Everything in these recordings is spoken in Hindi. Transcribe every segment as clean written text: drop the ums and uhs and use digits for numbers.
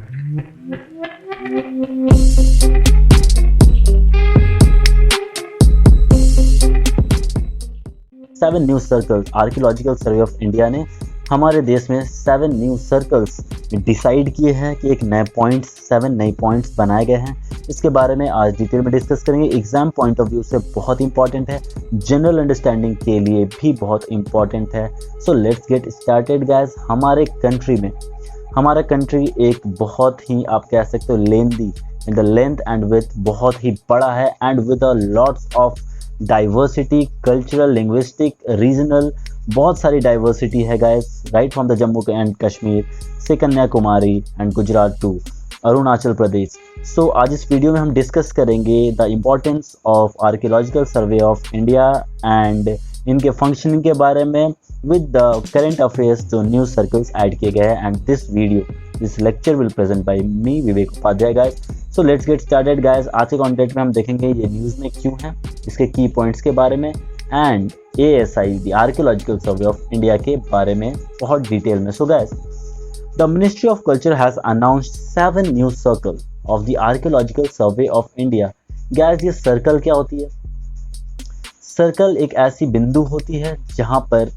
7 new circles archaeological survey of India ने हमारे देश में 7 न्यू सर्कल्स डिसाइड किए हैं कि एक नए पॉइंट्स 7 नए पॉइंट्स बनाए गए हैं। इसके बारे में आज डिटेल में डिस्कस करेंगे। एग्जाम पॉइंट ऑफ व्यू से बहुत इंपॉर्टेंट है, जनरल अंडरस्टैंडिंग के लिए भी बहुत इंपॉर्टेंट है। So let's get started guys. हमारा कंट्री एक बहुत ही, आप कह सकते हो, lengthy in the length and width बहुत ही बड़ा है and with a lots of diversity, cultural, linguistic, regional, बहुत सारी डाइवर्सिटी है guys, right from the Jammu and Kashmir से Kanyakumari and Gujarat to Arunachal Pradesh. So आज इस वीडियो में हम डिस्कस करेंगे the importance of archaeological survey of India and इनके फंक्शनिंग के बारे में विद द करेंट अफेयर्स जो न्यूज सर्कल्स ऐड किए गए हैं। And this lecture will present by me Vivek Upadhyay guys. So let's get started guys. आज के कंटेंट में हम देखेंगे ये न्यूज़ में क्यों है, इसके की पॉइंट्स के बारे में and ASI the archaeological survey of India के बारे में बहुत डिटेल में। So guys, the ministry of culture has announced 7 new circle of the archaeological survey of India. Guys, ये सर्कल क्या होती है? सर्कल एक ऐसी बिंदु होती है जहां पर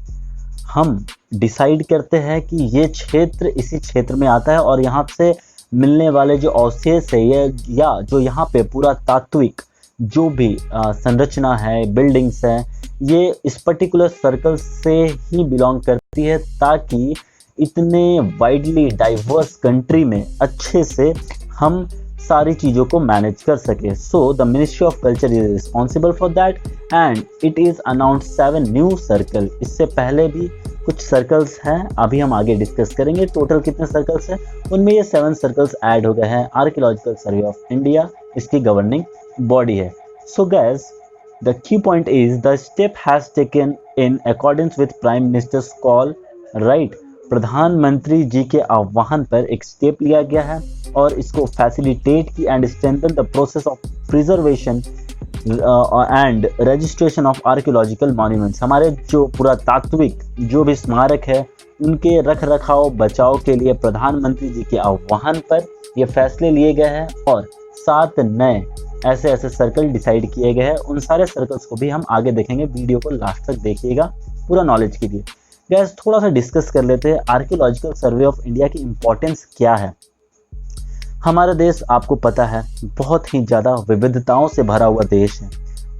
हम डिसाइड करते हैं कि ये क्षेत्र इसी क्षेत्र में आता है और यहाँ से मिलने वाले जो अवशेष है या जो यहाँ पे पूरा तात्विक जो भी संरचना है, बिल्डिंग्स हैं, ये इस पर्टिकुलर सर्कल से ही बिलोंग करती है ताकि इतने वाइडली डाइवर्स कंट्री में अच्छे से हम सारी चीज़ों को मैनेज कर सके। So the ministry of culture is responsible for that and it is announced 7 new circle. इससे पहले भी कुछ सर्कल्स हैं, अभी हम आगे डिस्कस करेंगे टोटल कितने सर्कल्स हैं। उनमें ये 7 सर्कल्स ऐड हो गए हैं। आर्कियोलॉजिकल सर्वे ऑफ इंडिया इसकी गवर्निंग बॉडी है। So guys, the key point is the step has taken in accordance with prime ministers call, right. प्रधानमंत्री जी के आह्वान पर एक स्टेप लिया गया है और इसको फैसिलिटेट की and strengthen the process of preservation and registration of archaeological monuments. हमारे जो पुरातात्विक जो भी स्मारक है उनके रख रखाव बचाव के लिए प्रधानमंत्री जी के आह्वान पर ये फैसले लिए गए हैं और 7 नए ऐसे सर्कल डिसाइड किए गए हैं। उन सारे सर्कल्स को भी हम आगे देखेंगे, वीडियो को लास्ट तक देखिएगा पूरा नॉलेज के लिए। गैस, थोड़ा सा डिस्कस कर लेते हैं आर्कियोलॉजिकल सर्वे ऑफ इंडिया की इम्पोर्टेंस क्या है। हमारा देश आपको पता है बहुत ही ज़्यादा विविधताओं से भरा हुआ देश है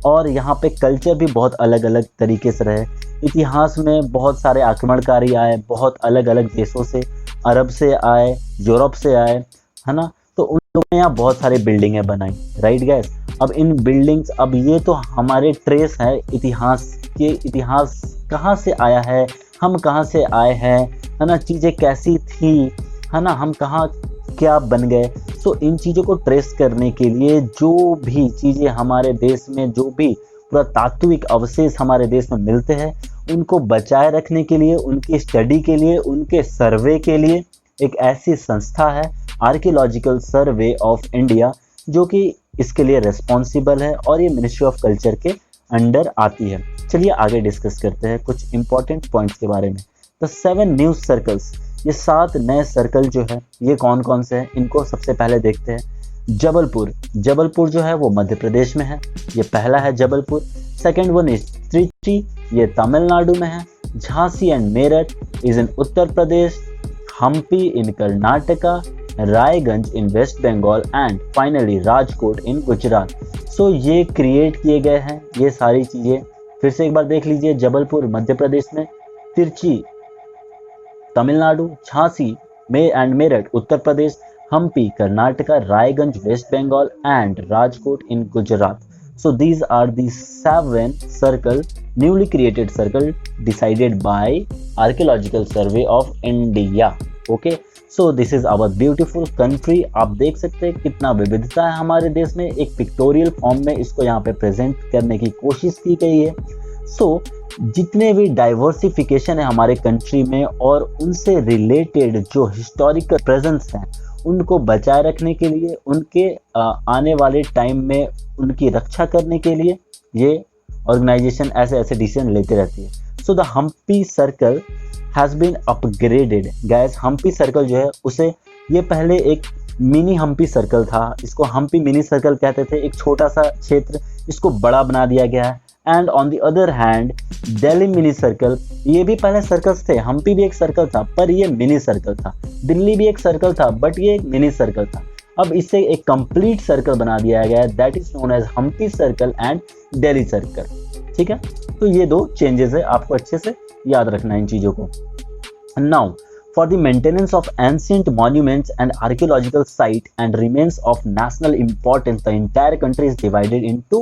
और यहाँ पे कल्चर भी बहुत अलग अलग तरीके से रहे। इतिहास में बहुत सारे आक्रमणकारी आए, बहुत अलग अलग देशों से, अरब से आए, यूरोप से आए, है ना। तो उन लोगों ने यहाँ बहुत सारी बिल्डिंगें बनाई, राइट गैस। अब इन बिल्डिंग्स, अब ये तो हमारे ट्रेस है इतिहास के, इतिहास कहाँ से आया है, हम कहाँ से आए हैं, है ना, चीज़ें कैसी थी, है ना, हम कहाँ क्या बन गए। सो इन चीज़ों को ट्रेस करने के लिए जो भी चीज़ें हमारे देश में, जो भी पुरातात्विक अवशेष हमारे देश में मिलते हैं, उनको बचाए रखने के लिए, उनकी स्टडी के लिए, उनके सर्वे के लिए एक ऐसी संस्था है आर्कियोलॉजिकल सर्वे ऑफ इंडिया जो कि इसके लिए रिस्पॉन्सिबल है और ये मिनिस्ट्री ऑफ कल्चर के अंडर आती है। चलिए आगे डिस्कस करते हैं कुछ इंपॉर्टेंट पॉइंट्स के बारे में। द 7 न्यू सर्कल्स, ये 7 नए सर्कल जो है ये कौन कौन से हैं, इनको सबसे पहले देखते हैं। जबलपुर जो है वो मध्य प्रदेश में है, ये पहला है Jabalpur. Second one is Trichy, ये तमिलनाडु में है। Jhansi and Meerut is in Uttar Pradesh. Hampi in Karnataka, Raiganj in West Bengal and finally Rajkot in Gujarat. So ये क्रिएट किए गए हैं ये सारी चीज़ें। फिर से एक बार देख लीजिए, जबलपुर मध्य प्रदेश में, Trichy Tamil Nadu, Jhansi and Meerut Uttar Pradesh, Hampi Karnataka, Raiganj West Bengal and Rajkot in Gujarat. So these are the 7 circle newly created circle decided by Archaeological Survey of India. Okay, so this is our beautiful country. आप देख सकते हैं कितना विविधता है हमारे देश में। एक पिक्टोरियल फॉर्म में इसको यहाँ पे प्रेजेंट करने की कोशिश की गई है। सो जितने भी डाइवर्सिफिकेशन है हमारे कंट्री में और उनसे रिलेटेड जो हिस्टोरिकल प्रेजेंस हैं उनको बचाए रखने के लिए, उनके आने वाले टाइम में उनकी रक्षा करने के लिए ये ऑर्गेनाइजेशन ऐसे डिसीजन लेते रहती है। So the Hampi circle has been upgraded. Guys Hampi circle जो है उसे, ये पहले एक मिनी हम्पी सर्कल था, इसको हम्पी मिनी सर्कल कहते थे, एक छोटा सा क्षेत्र, इसको बड़ा बना दिया गया है। And on the other hand Delhi mini circle, ये भी पहले सर्कल्स थे, हम्पी भी एक सर्कल था पर ये मिनी सर्कल था, दिल्ली भी एक सर्कल था बट ये एक मिनी सर्कल था। अब इससे एक कंप्लीट सर्कल बना दिया गया है, that is known as Hampi circle and Delhi circle. ठीक है, तो ये दो चेंजेस है, आपको अच्छे से याद रखना है इन चीज़ों को। Now for the maintenance of ancient monuments and archaeological site and remains of national importance, the entire country is divided into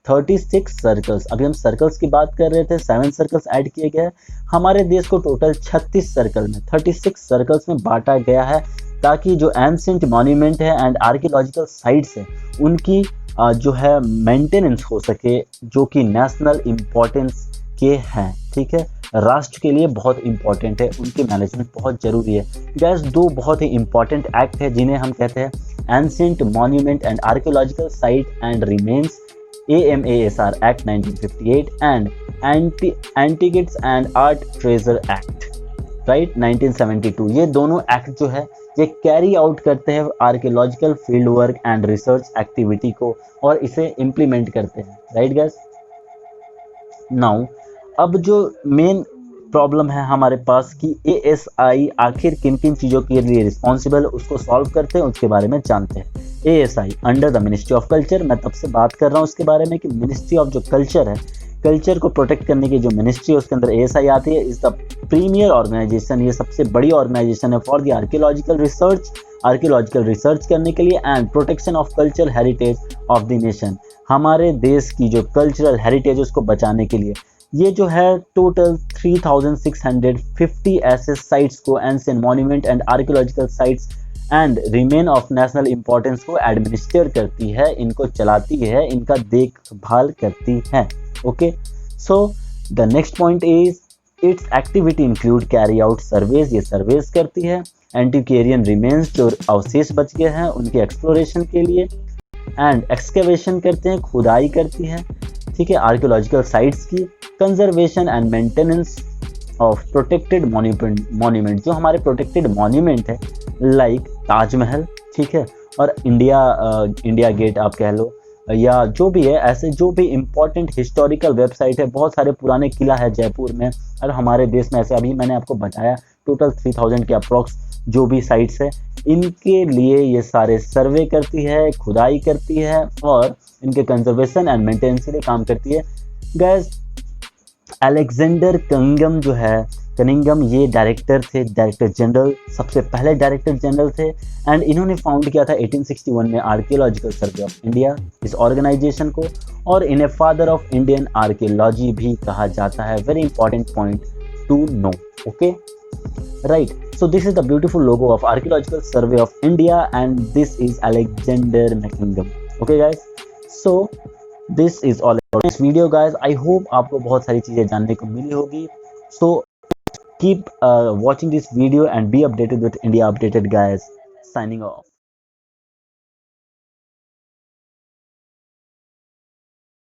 36 circles. अभी हम सर्कल्स की बात कर रहे थे, 7 सर्कल्स ऐड किए गए। हमारे देश को टोटल 36 सर्कल में 36 सर्कल्स में बांटा गया है, ताकि जो एंशिएंट मॉन्यूमेंट है एंड आर्कियोलॉजिकल साइट्स है उनकी जो है मेंटेनेंस हो सके, जो कि नेशनल इम्पोर्टेंस के हैं। ठीक है, राष्ट्र के लिए बहुत इंपॉर्टेंट है, उनकी मैनेजमेंट बहुत ज़रूरी है। गैस दो बहुत ही इंपॉर्टेंट एक्ट है जिन्हें हम कहते हैं ancient monument and archaeological site and remains AMASR act 1958 and antiquities and art treasure act right 1972। ये दोनों एक्ट जो है ये कैरी आउट करते हैं archaeological field work and research activity को और इसे इम्प्लीमेंट करते हैं। राइट गैस, नाउ अब जो मेन प्रॉब्लम है हमारे पास कि ASI आखिर किन किन चीज़ों के लिए रिस्पॉन्सिबल है, उसको सॉल्व करते हैं, उसके बारे में जानते हैं। ASI under the ministry of culture, मैं तब से बात कर रहा हूँ उसके बारे में कि मिनिस्ट्री ऑफ जो कल्चर है, कल्चर को प्रोटेक्ट करने की जो मिनिस्ट्री है उसके अंदर ASI आती है। इज़ द प्रीमियर ऑर्गेनाइजेशन, ये सबसे बड़ी ऑर्गेनाइजेशन है फॉर द आर्कियोलॉजिकल रिसर्च करने के लिए and protection of cultural heritage of the nation, हमारे देश की जो कल्चरल हेरिटेज उसको बचाने के लिए। ये जो है टोटल 3650 ऐसे साइट्स को, ancient monument and archaeological sites and remain of national importance को एडमिनिस्टर करती है, इनको चलाती है, इनका देखभाल करती है। Okay, so the next point is it's activity include carry out surveys, ये सर्वेज करती है। एंटिक्वेरियन रिमेन्स, जो अवशेष बच गए हैं उनके एक्सप्लोरेशन के लिए, एंड एक्सकेवेशन करते हैं, खुदाई करती है। ठीक है, आर्कियोलॉजिकल साइट्स की conservation and maintenance of protected monument, जो हमारे प्रोटेक्टेड मॉन्यूमेंट है लाइक ताजमहल, ठीक है, और इंडिया गेट आप कह लो, या जो भी है, ऐसे जो भी इम्पोर्टेंट हिस्टोरिकल वेबसाइट है, बहुत सारे पुराने किला है जयपुर में और हमारे देश में, ऐसे अभी मैंने आपको बताया टोटल 3000 के अप्रॉक्स जो भी साइट्स है, इनके लिए ये सारे सर्वे करती है, खुदाई करती है और इनके कंजर्वेशन एंड मेंटेनेंस के लिए काम करती है। गैस अलेक्जेंडर कनिंघम जो है, कनिंघम ये डायरेक्टर थे, डायरेक्टर जनरल, सबसे पहले डायरेक्टर जनरल थे एंड इन्होंने फाउंड किया था 1861 में आर्कियोलॉजिकल सर्वे ऑफ इंडिया, इस ऑर्गेनाइजेशन को, और इन्हें फादर ऑफ इंडियन आर्कियोलॉजी भी कहा जाता है। Very important point to know. Okay, right, so this is the beautiful logo of archaeological survey of India and this is Alexander Mackingham. Okay guys, so this is all about this video guys. I hope आपको बहुत सारी चीज़ें जानने को मिली होगी। So keep watching this video and be updated with India Updated guys. Signing off.